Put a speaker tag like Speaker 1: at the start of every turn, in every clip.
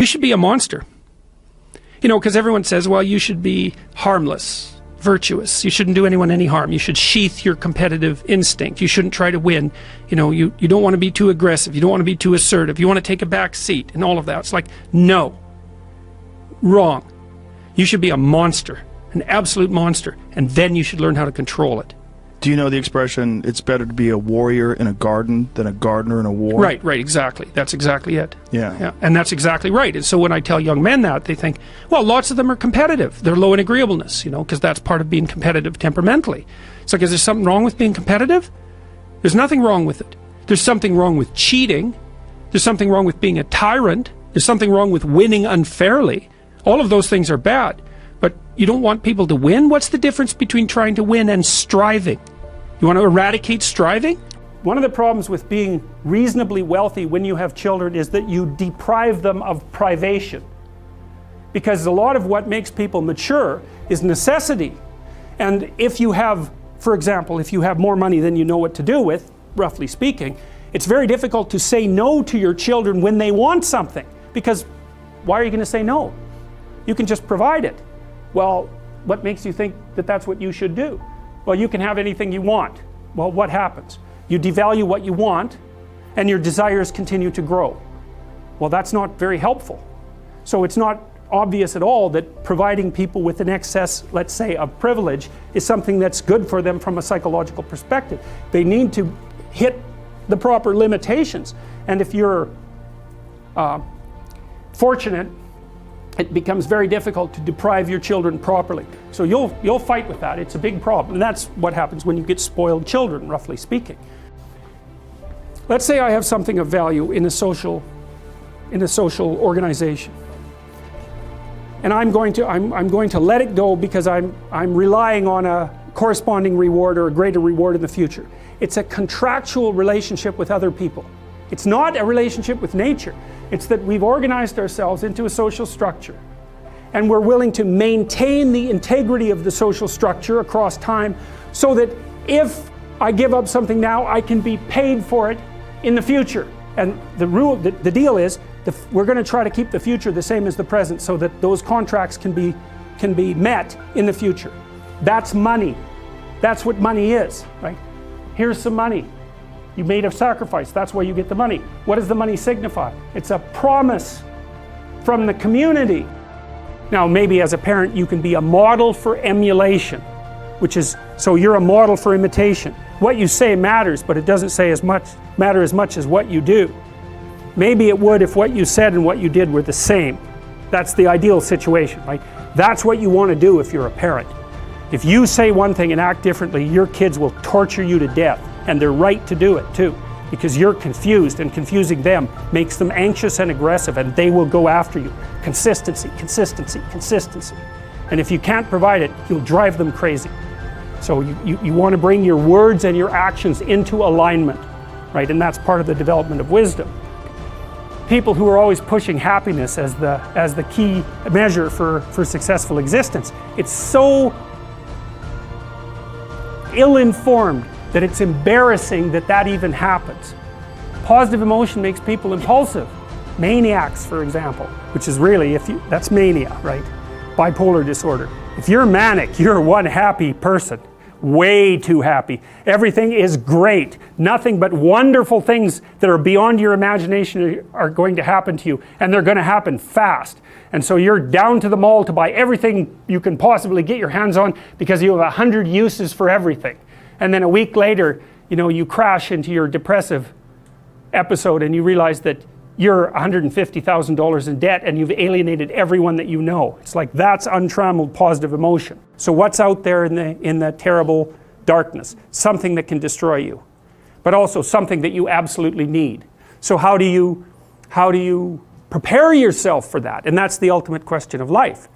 Speaker 1: You should be a monster. You know, because everyone says, well, you should be harmless, virtuous. You shouldn't do anyone any harm. You should sheath your competitive instinct. You shouldn't try to win. You know, you don't want to be too aggressive. You don't want to be too assertive. You want to take a back seat and all of that. It's like, no. Wrong. You should be a monster, an absolute monster, and then you should learn how to control it.
Speaker 2: Do you know the expression, it's better to be a warrior in a garden than a gardener in a war?
Speaker 1: Right, exactly. That's exactly it.
Speaker 2: Yeah.
Speaker 1: And that's exactly right. And so when I tell young men that, they think, well, lots of them are competitive. They're low in agreeableness, you know, because that's part of being competitive temperamentally. It's like, is there something wrong with being competitive? There's nothing wrong with it. There's something wrong with cheating. There's something wrong with being a tyrant. There's something wrong with winning unfairly. All of those things are bad. But you don't want people to win? What's the difference between trying to win and striving? You want to eradicate striving? One of the problems with being reasonably wealthy when you have children is that you deprive them of privation. Because a lot of what makes people mature is necessity. And if you have, for example, if you have more money than you know what to do with, roughly speaking, it's very difficult to say no to your children when they want something. Because why are you going to say no? You can just provide it. Well, what makes you think that that's what you should do? Well, you can have anything you want. Well, what happens? You devalue what you want, and your desires continue to grow. Well, that's not very helpful. So it's not obvious at all that providing people with an excess, let's say, of privilege is something that's good for them from a psychological perspective. They need to hit the proper limitations. And if you're fortunate, it becomes very difficult to deprive your children properly. So you'll fight with that. It's a big problem. And that's what happens when you get spoiled children, roughly speaking. Let's say I have something of value in a social organization. And I'm going to let it go because I'm relying on a corresponding reward or a greater reward in the future. It's a contractual relationship with other people. It's not a relationship with nature. It's that we've organized ourselves into a social structure, and we're willing to maintain the integrity of the social structure across time so that if I give up something now, I can be paid for it in the future. And the deal is we're going to try to keep the future the same as the present so that those contracts can be met in the future. That's money. That's what money is, right? Here's some money. You made a sacrifice, that's why you get the money. What does the money signify? It's a promise from the community. Now, maybe as a parent you can be a model for emulation, which is, so you're a model for imitation. What you say matters, but it doesn't matter as much as what you do. Maybe it would if what you said and what you did were the same. That's the ideal situation, right? That's what you want to do if you're a parent. If you say one thing and act differently, your kids will torture you to death. And they're right to do it too, because you're confused, and confusing them makes them anxious and aggressive, and they will go after you. Consistency, consistency, consistency. And if you can't provide it, you'll drive them crazy. So you want to bring your words and your actions into alignment, right? And that's part of the development of wisdom. People who are always pushing happiness as the key measure for successful existence, it's so ill-informed that it's embarrassing that even happens. Positive emotion makes people impulsive. Maniacs, for example, which is really, that's mania, right? Bipolar disorder. If you're manic, you're one happy person. Way too happy. Everything is great. Nothing but wonderful things that are beyond your imagination are going to happen to you, and they're going to happen fast. And so you're down to the mall to buy everything you can possibly get your hands on because you have 100 uses for everything. And then a week later, you know, you crash into your depressive episode and you realize that you're $150,000 in debt and you've alienated everyone that you know. It's like, that's untrammeled positive emotion. So what's out there in the terrible darkness? Something that can destroy you, but also something that you absolutely need. So how do you prepare yourself for that? And that's the ultimate question of life.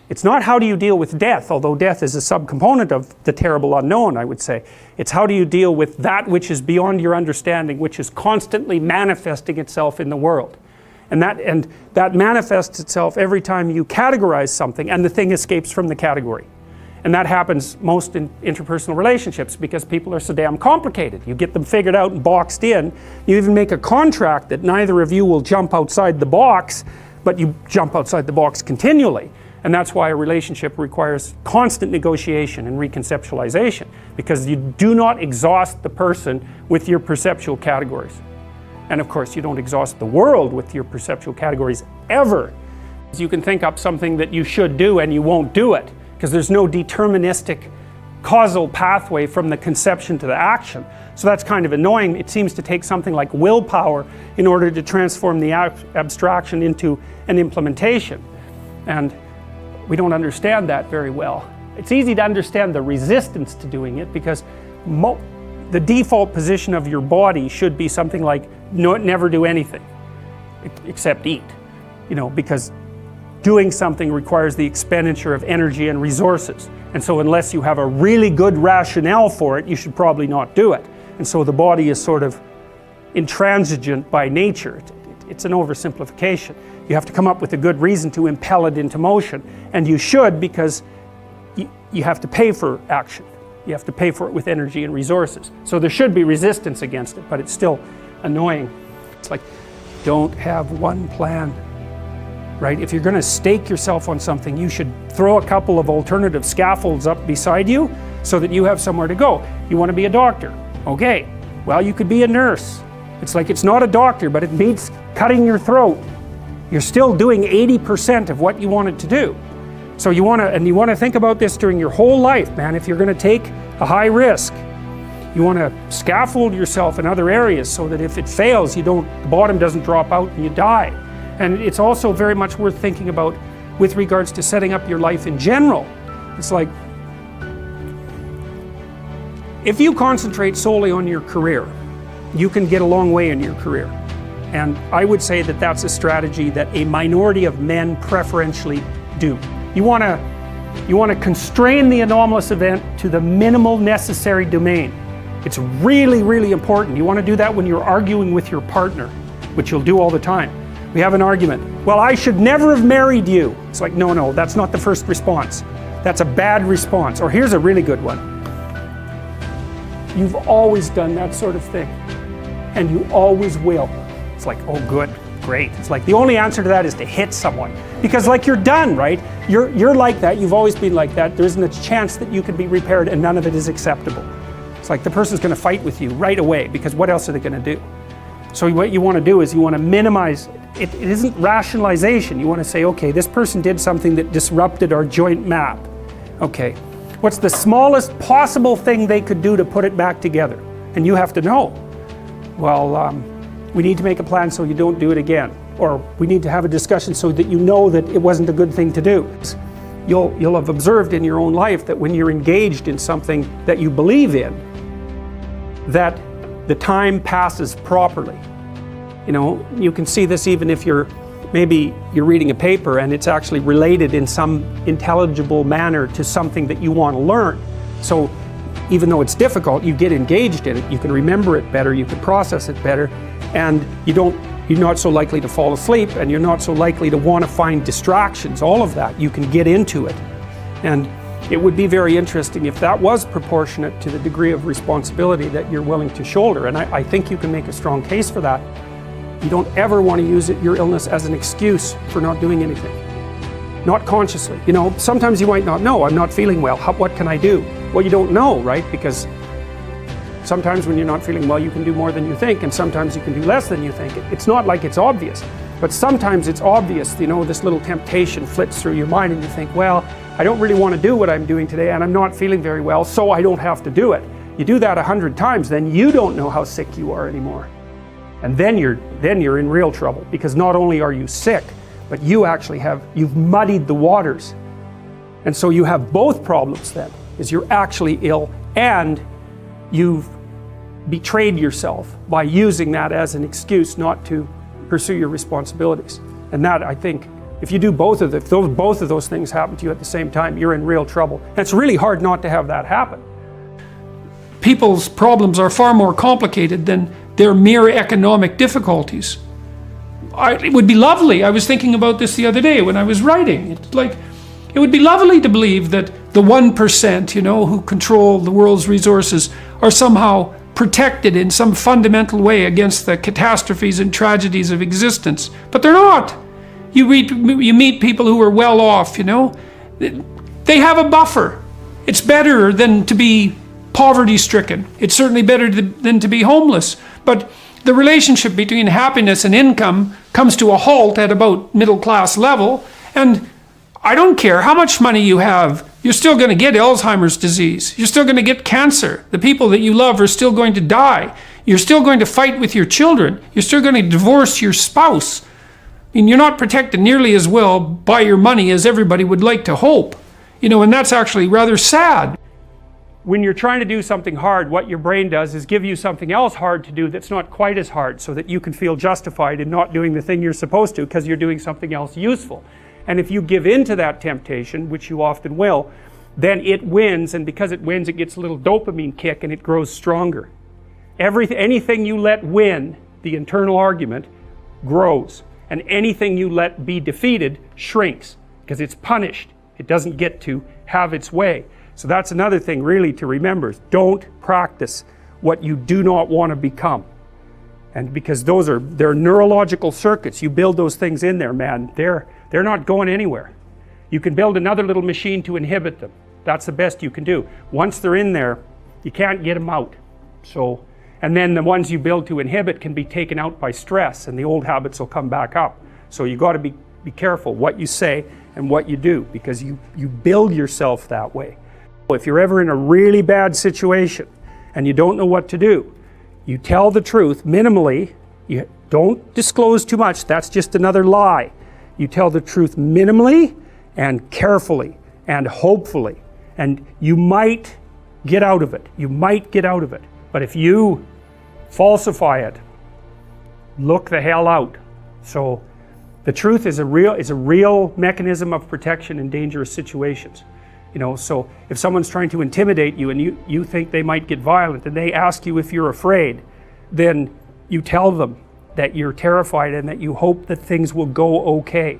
Speaker 1: It's not how do you deal with death, although death is a subcomponent of the terrible unknown, I would say. It's how do you deal with that which is beyond your understanding, which is constantly manifesting itself in the world. And that manifests itself every time you categorize something and the thing escapes from the category. And that happens most in interpersonal relationships because people are so damn complicated. You get them figured out and boxed in. You even make a contract that neither of you will jump outside the box, but you jump outside the box continually. And that's why a relationship requires constant negotiation and reconceptualization, because you do not exhaust the person with your perceptual categories. And of course, you don't exhaust the world with your perceptual categories ever. You can think up something that you should do and you won't do it, because there's no deterministic causal pathway from the conception to the action. So that's kind of annoying. It seems to take something like willpower in order to transform the abstraction into an implementation. And we don't understand that very well. It's easy to understand the resistance to doing it, because the default position of your body should be something like never do anything except eat, because doing something requires the expenditure of energy and resources. And so unless you have a really good rationale for it, you should probably not do it. And so the body is sort of intransigent by nature. It's an oversimplification. You have to come up with a good reason to impel it into motion. And you should, because you have to pay for action. You have to pay for it with energy and resources. So there should be resistance against it, but it's still annoying. It's like, don't have one plan, right? If you're going to stake yourself on something, you should throw a couple of alternative scaffolds up beside you so that you have somewhere to go. You want to be a doctor? Okay, well, you could be a nurse. It's like, it's not a doctor, but it means cutting your throat. You're still doing 80% of what you wanted to do. So you want to think about this during your whole life, man. If you're going to take a high risk, you want to scaffold yourself in other areas so that if it fails, the bottom doesn't drop out and you die. And it's also very much worth thinking about with regards to setting up your life in general. It's like, if you concentrate solely on your career, you can get a long way in your career. And I would say that that's a strategy that a minority of men preferentially do. You want to constrain the anomalous event to the minimal necessary domain. It's really, really important. You want to do that when you're arguing with your partner, which you'll do all the time. We have an argument. Well, I should never have married you. It's like, no, that's not the first response. That's a bad response. Or here's a really good one. You've always done that sort of thing, and you always will. It's like, oh, good, great. It's like the only answer to that is to hit someone, because like you're done, right? You're like that. You've always been like that. There isn't a chance that you could be repaired, and none of it is acceptable. It's like the person's going to fight with you right away, because what else are they going to do? So what you want to do is you want to minimize. It isn't rationalization. You want to say, okay, this person did something that disrupted our joint map. Okay, what's the smallest possible thing they could do to put it back together? And you have to know, well, we need to make a plan so you don't do it again. Or we need to have a discussion so that you know that it wasn't a good thing to do. You'll have observed in your own life that when you're engaged in something that you believe in, that the time passes properly. You can see this even if maybe you're reading a paper and it's actually related in some intelligible manner to something that you want to learn. So even though it's difficult, you get engaged in it, you can remember it better, you can process it better, and you're not so likely to fall asleep, and you're not so likely to want to find distractions. All of that, you can get into it. And it would be very interesting if that was proportionate to the degree of responsibility that you're willing to shoulder. And I think you can make a strong case for that. You don't ever want to use your illness as an excuse for not doing anything. Not consciously. Sometimes you might not know, I'm not feeling well, what can I do? Well, you don't know, right? Because sometimes when you're not feeling well, you can do more than you think, and sometimes you can do less than you think. It's not like it's obvious, but sometimes it's obvious. This little temptation flits through your mind and you think, well, I don't really want to do what I'm doing today, and I'm not feeling very well, so I don't have to do it. You do that 100 times, then you don't know how sick you are anymore. And then you're in real trouble, because not only are you sick, but you've muddied the waters. And so you have both problems then, is you're actually ill and you've betrayed yourself by using that as an excuse not to pursue your responsibilities. And that, I think, if you do both of those things happen to you at the same time, you're in real trouble. And it's really hard not to have that happen. People's problems are far more complicated than their mere economic difficulties. It would be lovely, I was thinking about this the other day when I was writing, it would be lovely to believe that the 1%, who control the world's resources are somehow protected in some fundamental way against the catastrophes and tragedies of existence. But they're not.
Speaker 3: You meet people who are well off, you know. They have a buffer. It's better than to be poverty-stricken. It's certainly better than to be homeless. But the relationship between happiness and income comes to a halt at about middle-class level. And I don't care how much money you have, you're still going to get Alzheimer's disease. You're still going to get cancer. The people that you love are still going to die. You're still going to fight with your children. You're still going to divorce your spouse. I mean, you're not protected nearly as well by your money as everybody would like to hope. You know, and that's actually rather sad.
Speaker 1: When you're trying to do something hard, what your brain does is give you something else hard to do that's not quite as hard, so that you can feel justified in not doing the thing you're supposed to because you're doing something else useful. And if you give in to that temptation, which you often will, then it wins, and because it wins, it gets a little dopamine kick and it grows stronger. Anything you let win, the internal argument, grows. And anything you let be defeated shrinks because it's punished. It doesn't get to have its way. So that's another thing really to remember. Don't practice what you do not want to become. And because they're neurological circuits, you build those things in there, man, they're not going anywhere. You can build another little machine to inhibit them. That's the best you can do. Once they're in there, you can't get them out. So, and then the ones you build to inhibit can be taken out by stress, and the old habits will come back up. So you got to be careful what you say and what you do, because you build yourself that way. If you're ever in a really bad situation and you don't know what to do, you tell the truth minimally. You don't disclose too much. That's just another lie. You tell the truth minimally and carefully and hopefully, and you might get out of it. You might get out of it. But if you falsify it, look the hell out. So the truth is a real mechanism of protection in dangerous situations. You know, so if someone's trying to intimidate you and you think they might get violent and they ask you if you're afraid, then you tell them that you're terrified and that you hope that things will go okay.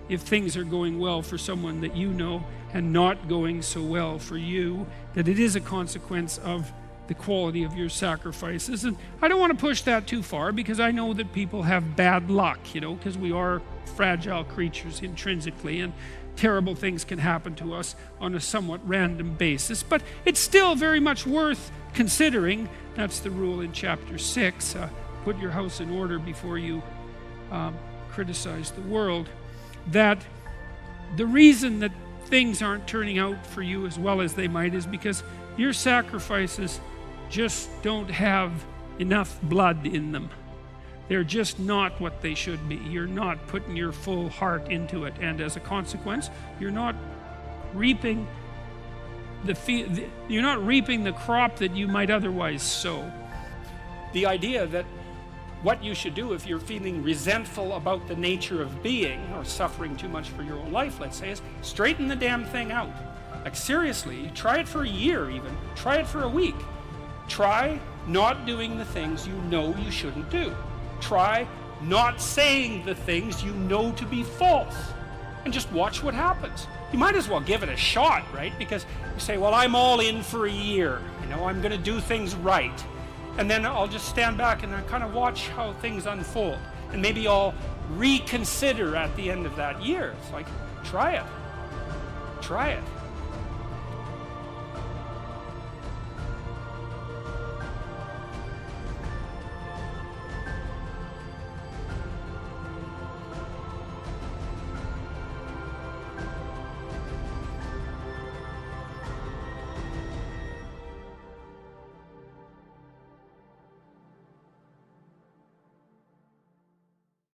Speaker 3: If things are going well for someone that you know and not going so well for you, that it is a consequence of the quality of your sacrifices. And I don't want to push that too far, because I know that people have bad luck, you know, because we are fragile creatures intrinsically, and terrible things can happen to us on a somewhat random basis. But it's still very much worth considering. That's the rule in chapter 6. Put your house in order before you criticize the world. That the reason that things aren't turning out for you as well as they might is because your sacrifices just don't have enough blood in them. They're just not what they should be. You're not putting your full heart into it, and as a consequence, you're not reaping the crop that you might otherwise sow. The idea that what you should do if you're feeling resentful about the nature of being, or suffering too much for your own life, let's say, is straighten the damn thing out. Like, seriously, try it for a year even. Try it for a week. Try not doing the things you know you shouldn't do. Try not saying the things you know to be false, and just watch what happens. You might as well give it a shot, right? Because you say, well, I'm all in for a year. You know, I'm going to do things right. And then I'll just stand back and I kind of watch how things unfold. And maybe I'll reconsider at the end of that year. It's like, try it. Try it.